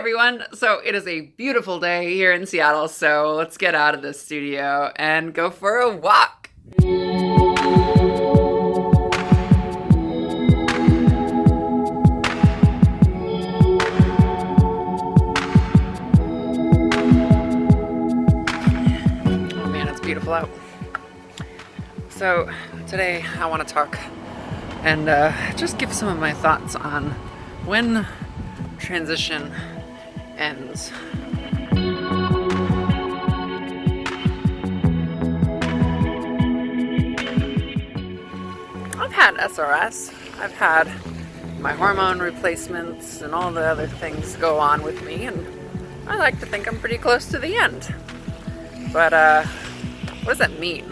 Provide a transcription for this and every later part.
everyone. So it is a beautiful day here in Seattle, so let's get out of the studio and go for a walk. Oh man, it's beautiful out. So today I want to talk and just give some of my thoughts on when transition ends. I've had SRS, I've had my hormone replacements and all the other things go on with me, and I like to think I'm pretty close to the end. But what does that mean?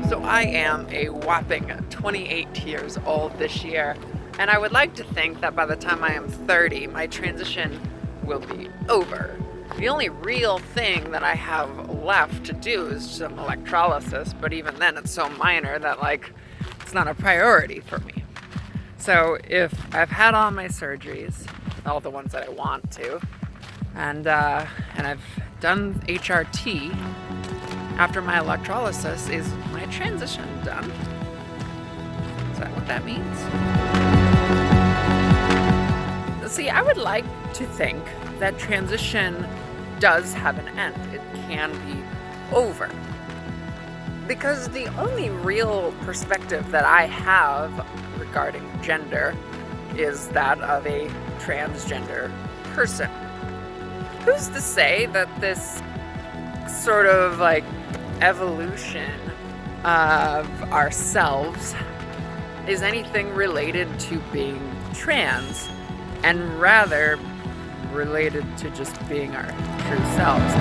So I am a whopping 28 years old this year, and I would like to think that by the time I am 30, my transition will be over. The only real thing that I have left to do is some electrolysis, but even then it's so minor that it's not a priority for me. So if I've had all my surgeries, all the ones that I want to, and I've done HRT, after my electrolysis, is my transition done? Is that what that means? See, I would like to think that transition does have an end. It can be over. Because the only real perspective that I have regarding gender is that of a transgender person. Who's to say that this sort of evolution of ourselves is anything related to being trans, and rather related to just being our true selves?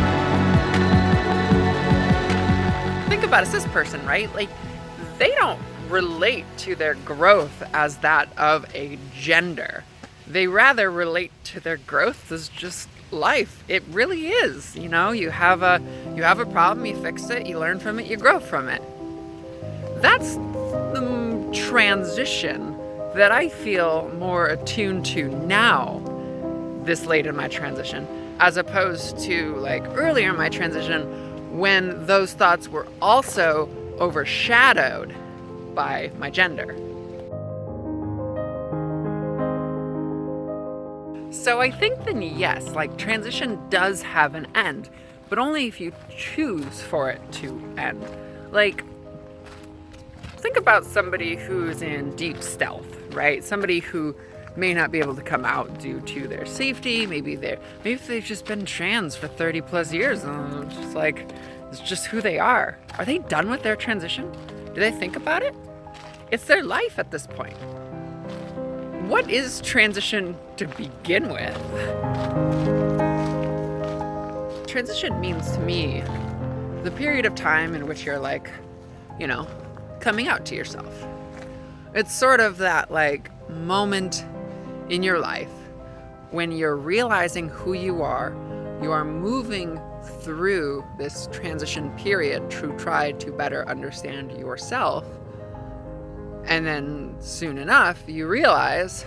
Think about a cis person, right? They don't relate to their growth as that of a gender. They rather relate to their growth as just life. It really is. You have a problem, you fix it, you learn from it, you grow from it. That's the transition that I feel more attuned to now, this late in my transition, as opposed to earlier in my transition, when those thoughts were also overshadowed by my gender. So I think then yes, transition does have an end, but only if you choose for it to end. Think about somebody who's in deep stealth, right? Somebody who may not be able to come out due to their safety. Maybe they've just been trans for 30 plus years, and it's just who they are. Are they done with their transition? Do they think about it? It's their life at this point. What is transition to begin with? Transition means to me the period of time in which you're coming out to yourself. It's sort of that moment in your life when you're realizing who you are moving through this transition period to try to better understand yourself. And then soon enough, you realize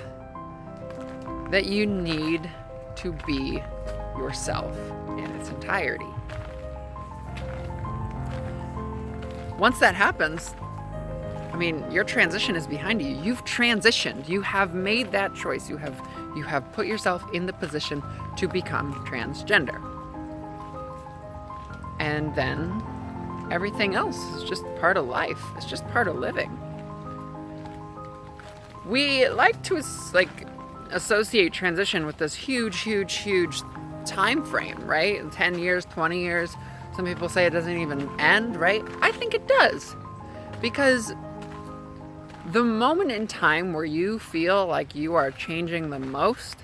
that you need to be yourself in its entirety. Once that happens, your transition is behind you. You've transitioned. You have made that choice. You have put yourself in the position to become transgender. And then everything else is just part of life. It's just part of living. We like to associate transition with this huge time frame, right? 10 years, 20 years. Some people say it doesn't even end, right? I think it does. Because the moment in time where you feel like you are changing the most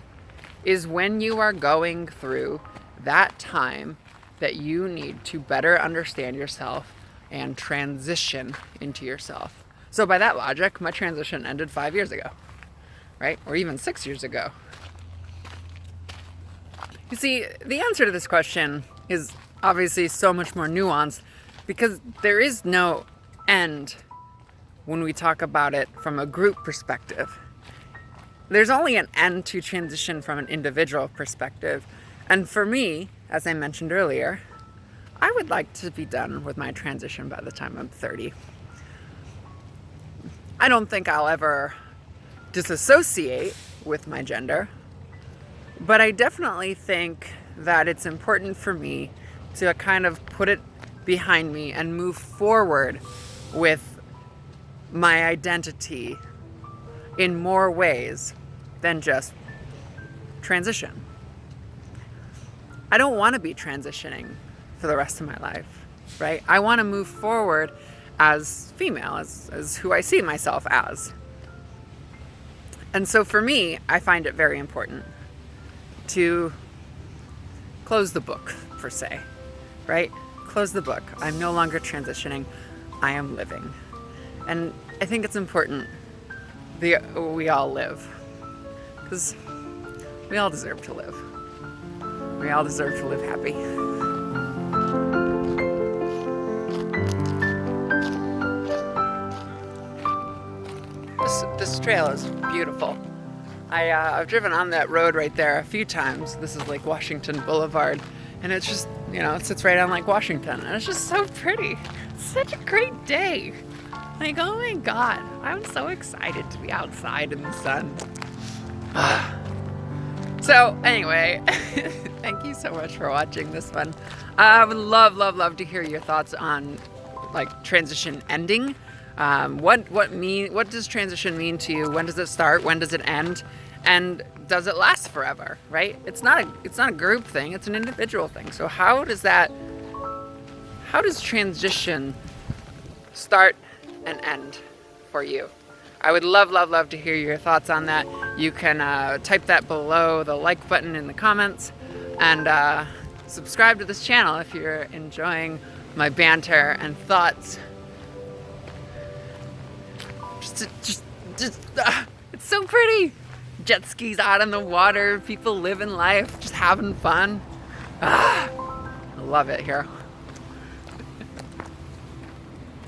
is when you are going through that time that you need to better understand yourself and transition into yourself. So by that logic, my transition ended 5 years ago, right? Or even 6 years ago. You see, the answer to this question is obviously so much more nuanced because there is no end when we talk about it from a group perspective. there's only an end to transition from an individual perspective. And for me, as I mentioned earlier, I would like to be done with my transition by the time I'm 30. I don't think I'll ever disassociate with my gender, but I definitely think that it's important for me to kind of put it behind me and move forward with my identity in more ways than just transition. I don't want to be transitioning for the rest of my life, right? I want to move forward as female, as who I see myself as. And so for me, I find it very important to close the book, per se, right? Close the book. I'm no longer transitioning. I am living. And I think it's important we all live, because we all deserve to live. We all deserve to live happy. This trail is beautiful. I've driven on that road right there a few times. This is Lake Washington Boulevard, and it's just, it sits right on Lake Washington, and it's just so pretty. It's such a great day. Like, oh my God, I'm so excited to be outside in the sun. So anyway, thank you so much for watching this one. I would love to hear your thoughts on like transition ending. What does transition mean to you? When does it start? When does it end? And does it last forever? Right? It's not a group thing. It's an individual thing. So how does transition start and end for you? I would love to hear your thoughts on that. You can type that below the like button in the comments, and subscribe to this channel if you're enjoying my banter and thoughts. It's so pretty. Jet skis out in the water, people living life, just having fun. I love it here.